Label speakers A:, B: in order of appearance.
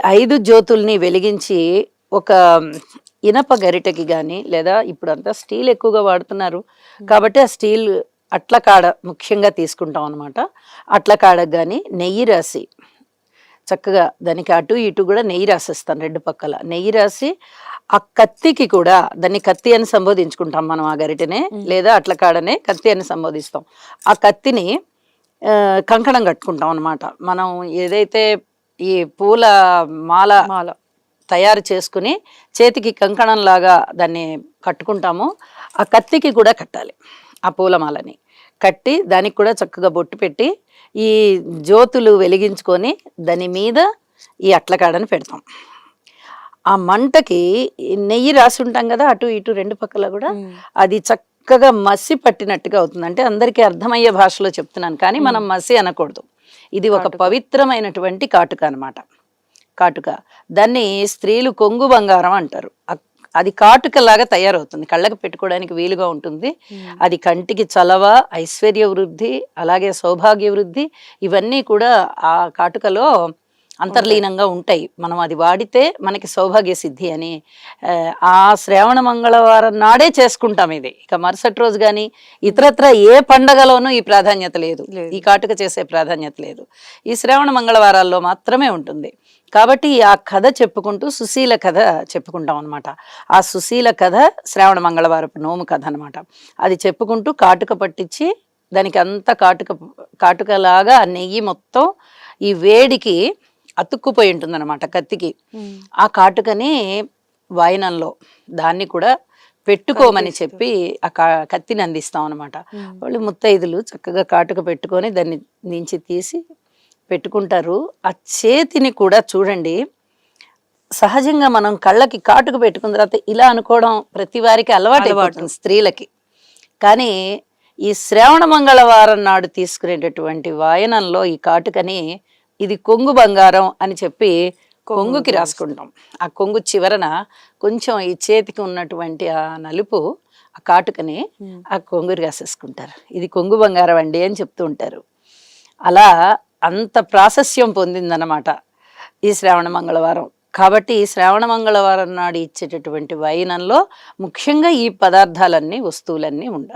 A: 5 జ్యోతుల్ని వెలిగించి ఒక ఇనప గరిటెకి గాని లేదా ఇప్పుడంతా స్టీల్ ఎక్కువగా వాడుతున్నారు కాబట్టి ఆ స్టీల్ అట్ల కాడ ముఖ్యంగా తీసుకుంటాం అనమాట. అట్ల కాడకు గాని నెయ్యి రాసి చక్కగా దానికి అటు ఇటు కూడా నెయ్యి రాసేస్తాను, 2 పక్కల నెయ్యి రాసి ఆ కత్తికి కూడా, దాన్ని కత్తి అని సంబోధించుకుంటాం మనం ఆ గరిటెనే, లేదా అట్ల కాడనే కత్తి అని సంబోధిస్తాం. ఆ కత్తిని కంకణం కట్టుకుంటాం అనమాట. మనం ఏదైతే ఈ పూల మాల
B: మాల
A: తయారు చేసుకుని చేతికి కంకణం లాగా దాన్ని కట్టుకుంటాము, ఆ కత్తికి కూడా కట్టాలి. ఆ పూలమాలని కట్టి దానికి కూడా చక్కగా బొట్టు పెట్టి ఈ జ్యోతులు వెలిగించుకొని దాని మీద ఈ అట్లకాడని పెడతాం. ఆ మంటకి నెయ్యి రాసి ఉంటాం కదా అటు ఇటు 2 పక్కల కూడా, అది చక్కగా మసి పట్టినట్టుగా అవుతుంది. అంటే అందరికీ అర్థమయ్యే భాషలో చెప్తున్నాను కానీ మనం మసి అనకూడదు. ఇది ఒక పవిత్రమైనటువంటి కాటుక అనమాట. కాటుక దాన్ని స్త్రీలు కొంగు బంగారం అంటారు. అది కాటుకలాగా తయారవుతుంది, కళ్ళకు పెట్టుకోవడానికి వీలుగా ఉంటుంది. అది కంటికి చలవ, ఐశ్వర్య వృద్ధి, అలాగే సౌభాగ్య వృద్ధి ఇవన్నీ కూడా ఆ కాటుకలో అంతర్లీనంగా ఉంటాయి. మనం అది వాడితే మనకి సౌభాగ్య సిద్ధి అని ఆ శ్రావణ మంగళవారం నాడే చేసుకుంటాం ఇది. ఇక మరుసటి రోజు కానీ ఇతరత్ర ఏ పండగలోనూ ఈ ప్రాధాన్యత లేదు, ఈ కాటుక చేసే ప్రాధాన్యత లేదు. ఈ శ్రావణ మంగళవారాల్లో మాత్రమే ఉంటుంది. కాబట్టి ఆ కథ చెప్పుకుంటూ సుశీల కథ చెప్పుకుంటాం అనమాట. ఆ సుశీల కథ శ్రావణ మంగళవారపు నోము కథ అనమాట. అది చెప్పుకుంటూ కాటుక పట్టించి దానికి అంత కాటుకలాగా ఆ నెయ్యి మొత్తం ఈ వేడికి అతుక్కుపోయి ఉంటుంది అనమాట కత్తికి. ఆ కాటుకని వాయినంలో దాన్ని కూడా పెట్టుకోమని చెప్పి ఆ కత్తిని అందిస్తాం అనమాట. వాళ్ళు ముత్తైదులు చక్కగా కాటుక పెట్టుకొని దాన్ని నుంచి తీసి పెట్టుకుంటారు. ఆ చేతిని కూడా చూడండి, సహజంగా మనం కళ్ళకి కాటుక పెట్టుకున్న తర్వాత ఇలా అనుకోవడం ప్రతి వారికి అలవాటు స్త్రీలకి. కానీ ఈ శ్రావణ మంగళవారం నాడు తీసుకునేటటువంటి వాయనంలో ఈ కాటుకని ఇది కొంగు బంగారం అని చెప్పి కొంగుకి రాసుకుంటాం. ఆ కొంగు చివరన కొంచెం ఈ చేతికి ఉన్నటువంటి ఆ నలుపు ఆ కాటుకని ఆ కొంగుకి రాసేసుకుంటారు. ఇది కొంగు బంగారం అండి అని చెప్తూ ఉంటారు. అలా అంత ప్రాశస్యం పొందిందన్నమాట ఈ శ్రావణ మంగళవారం. కాబట్టి ఈ శ్రావణ మంగళవారం నాడు ఇచ్చేటటువంటి వైనంలో ముఖ్యంగా ఈ పదార్థాలన్నీ, వస్తువులన్నీ ఉండాలి.